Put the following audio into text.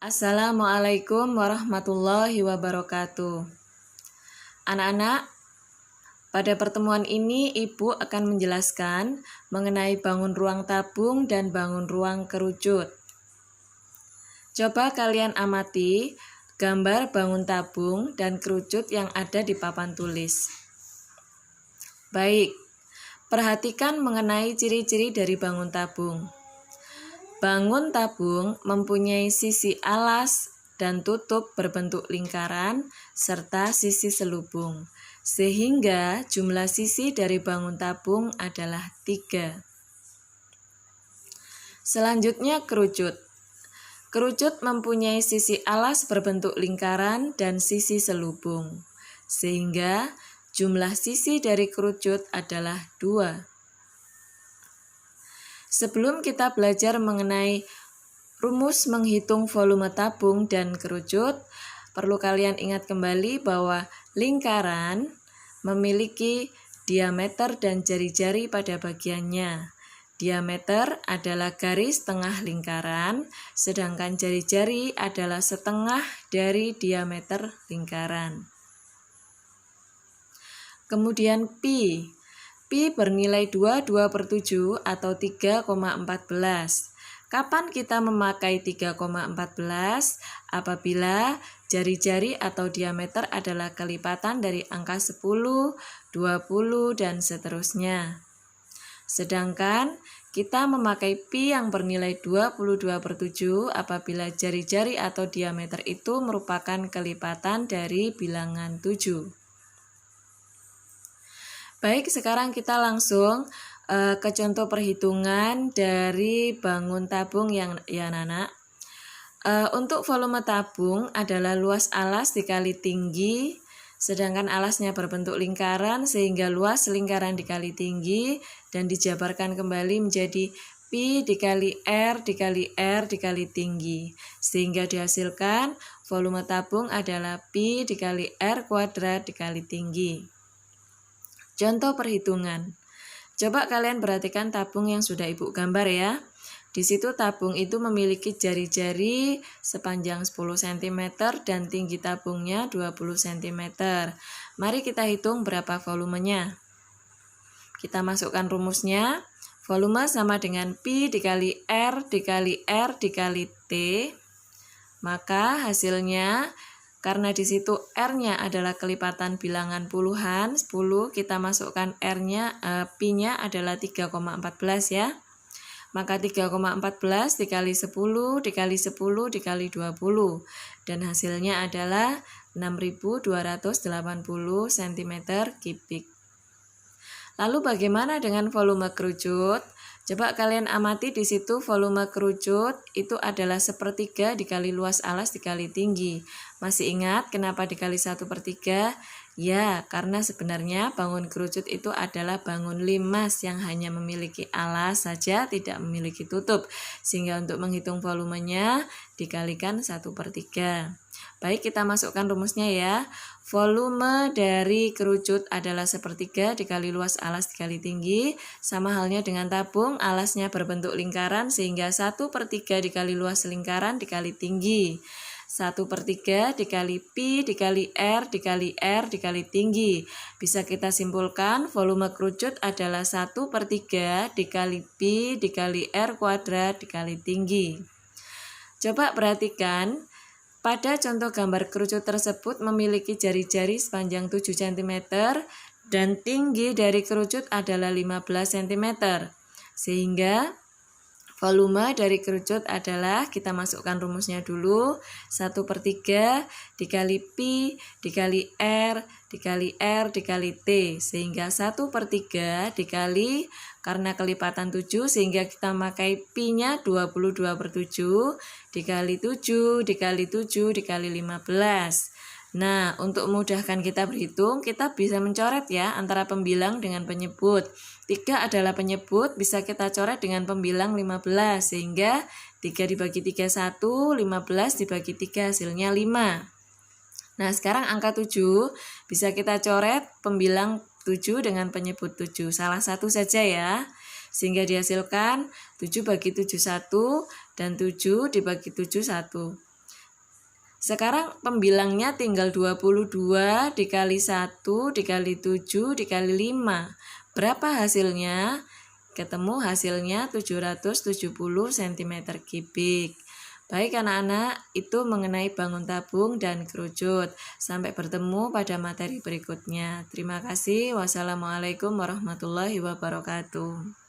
Assalamualaikum warahmatullahi wabarakatuh. Anak-anak, pada pertemuan ini Ibu akan menjelaskan mengenai bangun ruang tabung dan bangun ruang kerucut. Coba kalian amati gambar bangun tabung dan kerucut yang ada di papan tulis. Baik, perhatikan mengenai ciri-ciri dari bangun tabung. Bangun tabung mempunyai sisi alas dan tutup berbentuk lingkaran serta sisi selubung, sehingga jumlah sisi dari bangun tabung adalah 3. Selanjutnya kerucut. Kerucut mempunyai sisi alas berbentuk lingkaran dan sisi selubung, sehingga jumlah sisi dari kerucut adalah 2. Sebelum kita belajar mengenai rumus menghitung volume tabung dan kerucut, perlu kalian ingat kembali bahwa lingkaran memiliki diameter dan jari-jari pada bagiannya. Diameter adalah garis tengah lingkaran, sedangkan jari-jari adalah setengah dari diameter lingkaran. Kemudian pi. Pi bernilai 2/7 atau 3,14. Kapan kita memakai 3,14? Apabila jari-jari atau diameter adalah kelipatan dari angka 10, 20, dan seterusnya. Sedangkan kita memakai pi yang bernilai 22/7 apabila jari-jari atau diameter itu merupakan kelipatan dari bilangan 7. Baik, sekarang kita langsung ke contoh perhitungan dari bangun tabung yang anak-anak. Untuk volume tabung adalah luas alas dikali tinggi, sedangkan alasnya berbentuk lingkaran sehingga luas lingkaran dikali tinggi dan dijabarkan kembali menjadi pi dikali R dikali R dikali tinggi, sehingga dihasilkan volume tabung adalah pi dikali R kuadrat dikali tinggi. Contoh perhitungan. Coba kalian perhatikan tabung yang sudah Ibu gambar ya. Di situ tabung itu memiliki jari-jari sepanjang 10 cm dan tinggi tabungnya 20 cm. Mari kita hitung berapa volumenya. Kita masukkan rumusnya. Volume sama dengan pi dikali R dikali R dikali T. Maka hasilnya, karena di situ R-nya adalah kelipatan bilangan puluhan, 10, kita masukkan R-nya, pi-nya adalah 3,14 ya. Maka 3,14 dikali 10 dikali 10 dikali 20. Dan hasilnya adalah 6.280 cm3. Lalu bagaimana dengan volume kerucut? Coba kalian amati di situ volume kerucut itu adalah 1/3 dikali luas alas dikali tinggi. Masih ingat kenapa dikali 1/3? Ya, karena sebenarnya bangun kerucut itu adalah bangun limas yang hanya memiliki alas saja, tidak memiliki tutup. Sehingga untuk menghitung volumenya dikalikan 1/3. Baik, kita masukkan rumusnya ya. Volume dari kerucut adalah 1/3 dikali luas alas dikali tinggi. Sama halnya dengan tabung, alasnya berbentuk lingkaran sehingga 1/3 dikali luas lingkaran dikali tinggi. 1/3 dikali pi dikali R dikali R dikali tinggi. Bisa kita simpulkan volume kerucut adalah 1/3 dikali pi dikali R kuadrat dikali tinggi. Coba perhatikan. Pada contoh gambar kerucut tersebut memiliki jari-jari sepanjang 7 cm dan tinggi dari kerucut adalah 15 cm. Sehingga volume dari kerucut adalah, kita masukkan rumusnya dulu, 1/3 dikali pi dikali R dikali R dikali T. Sehingga 1/3 dikali, karena kelipatan 7 sehingga kita pakai pi-nya 22/7 dikali 7 dikali 7 dikali 15. Nah, untuk memudahkan kita berhitung, kita bisa mencoret ya antara pembilang dengan penyebut. 3 adalah penyebut, bisa kita coret dengan pembilang 15. Sehingga 3 dibagi 3 1, 15 dibagi 3 hasilnya 5. Nah, sekarang angka 7 bisa kita coret pembilang 7 dengan penyebut 7. Salah satu saja ya. Sehingga dihasilkan 7 bagi 7 1 dan 7 dibagi 7 1. Sekarang pembilangnya tinggal 22 dikali 1 dikali 7 dikali 5. Berapa hasilnya? Ketemu hasilnya 770 cm3. Baik anak-anak, itu mengenai bangun tabung dan kerucut. Sampai bertemu pada materi berikutnya. Terima kasih. Wassalamualaikum warahmatullahi wabarakatuh.